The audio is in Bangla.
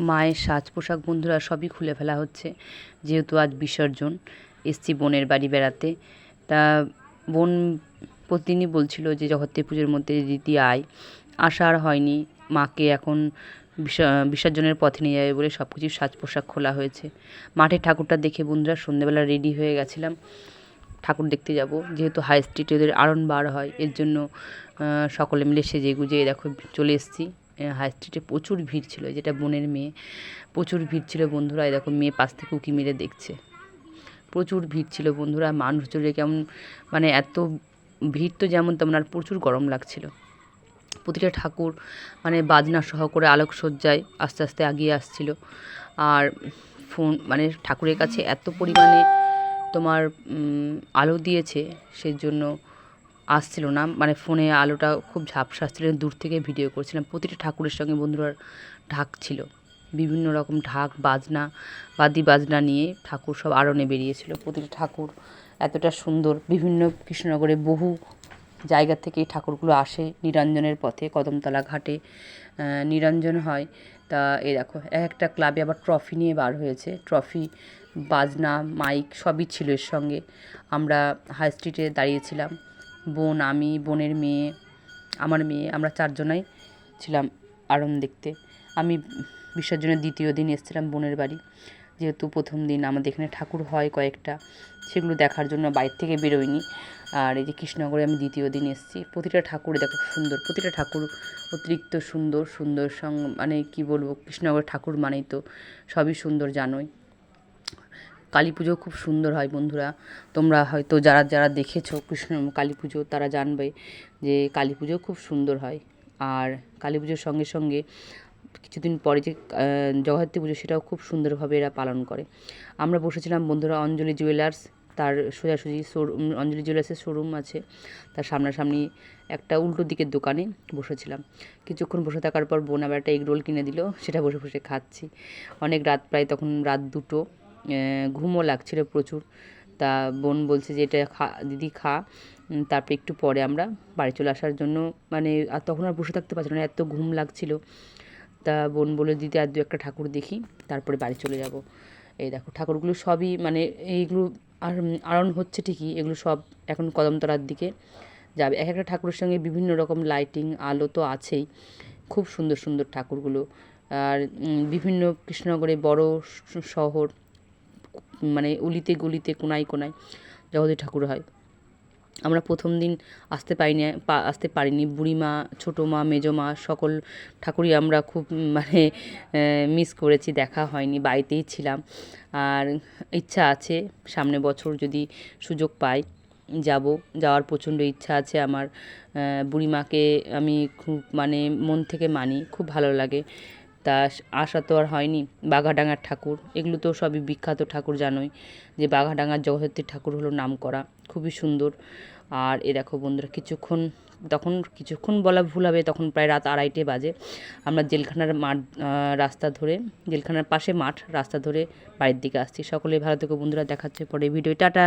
মায়ের সাজ পোশাক বন্ধুরা সবই খুলে ফেলা হচ্ছে, যেহেতু আজ বিসর্জন। এসছি বোনের বাড়ি বেড়াতে। তা বোন প্রতিদিনই বলছিল যে জগদ্ধাত্রী পুজোর মধ্যে দিদি আয়, আসা আর হয়নি। মাকে এখন বিসর্জনের পথে নিয়ে যাবে বলে সব কিছু সাজ পোশাক খোলা হয়েছে। মাঠে ঠাকুরটা দেখে বন্ধুরা সন্ধ্যেবেলা রেডি হয়ে গেছিলাম ঠাকুর দেখতে যাব, যেহেতু হাই স্ট্রিটে ওদের আরন বার হয়, এর জন্য সকলে মিলে সেজে গুজে দেখো চলে এসেছি। হাই স্ট্রিটে প্রচুর ভিড় ছিল, যেটা বোনের মেয়ে, প্রচুর ভিড় ছিল বন্ধুরা। দেখো মেয়ে পাশ থেকে উঁকি মেরে দেখছে। প্রচুর ভিড় ছিল বন্ধুরা, মানুষজনে কেমন মানে এত ভিড় তো যেমন তেমন, আর প্রচুর গরম লাগছিল। প্রতিটা ঠাকুর মানে বাজনা সহ করে আলোকসজ্জায় আস্তে আস্তে এগিয়ে আসছিল। আর ফোন মানে ঠাকুরের কাছে এত পরিমাণে তোমার আলো দিয়েছে, সেই জন্য আসছিল না, মানে ফোনে আলোটা খুব ঝাপসা আসছিল। দূর থেকে ভিডিও করছিলাম। প্রতিটা ঠাকুরের সঙ্গে বন্ধুরা ঢাক ছিল, বিভিন্ন রকম ঢাক বাজনা বাদ্যি বাজনা নিয়ে ঠাকুর সব আরণে বেরিয়েছিল। প্রতিটা ঠাকুর এতটা সুন্দর। বিভিন্ন কৃষ্ণনগরে বহু জায়গা থেকে এই ঠাকুরগুলো আসে নিরঞ্জনের পথে, কদমতলা ঘাটে নিরঞ্জন হয়। তা এই দেখো এক একটা ক্লাবে আবার ট্রফি নিয়ে বার হয়েছে। ট্রফি, বাজনা, মাইক সবই ছিল এর সঙ্গে। আমরা হাই স্ট্রিটে দাঁড়িয়েছিলাম, বোন, আমি, বোনের মেয়ে, আমার মেয়ে, আমরা চারজনাই ছিলাম আরণ দেখতে। আমি বিসর্জনের দ্বিতীয় দিন এসেছিলাম বোনের বাড়ি, যেহেতু প্রথম দিন আমাদের এখানে ঠাকুর হয় কয়েকটা, সেগুলো দেখার জন্য বাইরে থেকে বেরোয়নি। আর এই যে কৃষ্ণনগরে আমি দ্বিতীয় দিন এসেছি। প্রতিটা ঠাকুর দেখো সুন্দর, প্রতিটা ঠাকুর অতিরিক্ত সুন্দর সুন্দর মানে কি বলবো, কৃষ্ণনগরের ঠাকুর মানেই তো সবই সুন্দর জানোই। কালী পুজো খুব সুন্দর হয় বন্ধুরা। তোমরা হয়তো যারা যারা দেখেছো কৃষ্ণ কালী পুজো তারা জানবে যে কালী পুজো খুব সুন্দর হয়। আর কালী পুজোর সঙ্গে সঙ্গে কিছুদিন পরে যে জগদ্ধাত্রী পুজো, সেটাও খুব সুন্দরভাবে এরা পালন করে। আমরা বসেছিলাম বন্ধুরা অঞ্জলি জুয়েলার্স, তার সোজাসুজি অঞ্জলি জুয়েলার্সের শোরুম আছে, তার সামনাসামনি একটা উল্টো দিকের দোকানে বসেছিলাম। কিছুক্ষণ বসে থাকার পর বোন আবার একটা এগরোল কিনে দিল, সেটা বসে বসে খাচ্ছি। অনেক রাত, প্রায় তখন রাত 2টো, ঘুমও লাগছিল প্রচুর। তা বোন বলছে যে এটা খা দিদি খা, তারপরে একটু পরে আমরা বাড়ি চলে আসার জন্য, মানে আর তখন আর বসে থাকতে পারছিল না, এত ঘুম লাগছিল। তা বোন বলে দিদি আর 2-একটা ঠাকুর দেখি, তারপরে বাড়ি চলে যাব। এই দেখো ঠাকুরগুলো সবই মানে এইগুলো আর আরণ হচ্ছে ঠিকই, এগুলো সব এখন কদমতলার দিকে যাবে। এক একটা ঠাকুরের সঙ্গে বিভিন্ন রকম লাইটিং আলো তো আছেই, খুব সুন্দর সুন্দর ঠাকুরগুলো। আর বিভিন্ন কৃষ্ণনগরে বড় শহর, মানে অলিতে গলিতে কোনায় কোনায় জগদ্ধাত্রী ঠাকুর হয়। আমরা প্রথম দিন আসতে পারিনি। বুড়িমা, ছোটো মা, মেজো মা সকল ঠাকুরই আমরা খুব মানে মিস করেছি, দেখা হয়নি, বাড়িতেই ছিলাম। আর ইচ্ছা আছে সামনে বছর যদি সুযোগ পাই যাওয়ার প্রচণ্ড ইচ্ছা আছে আমার। বুড়িমাকে আমি খুব মানে মন থেকে মানি, খুব ভালো লাগে। তা আসা তো আর হয়নি। বাঘাডাঙ্গার ঠাকুর, এগুলো তো সবই বিখ্যাত ঠাকুর জানোই, যে বাঘাডাঙ্গার জগদ্ধাত্রী ঠাকুর হলো নামকরা, খুবই সুন্দর। আর এ দেখো বন্ধুরা কিছুক্ষণ বলা ভুল হবে, তখন প্রায় রাত 2:30 বাজে। আমরা জেলখানার মাঠ রাস্তা ধরে, জেলখানার পাশে মাঠ রাস্তা ধরে বাড়ির দিকে আসছি। সকলে ভালো থেকো বন্ধুরা, দেখাচ্ছে পরে ভিডিও, টাটা।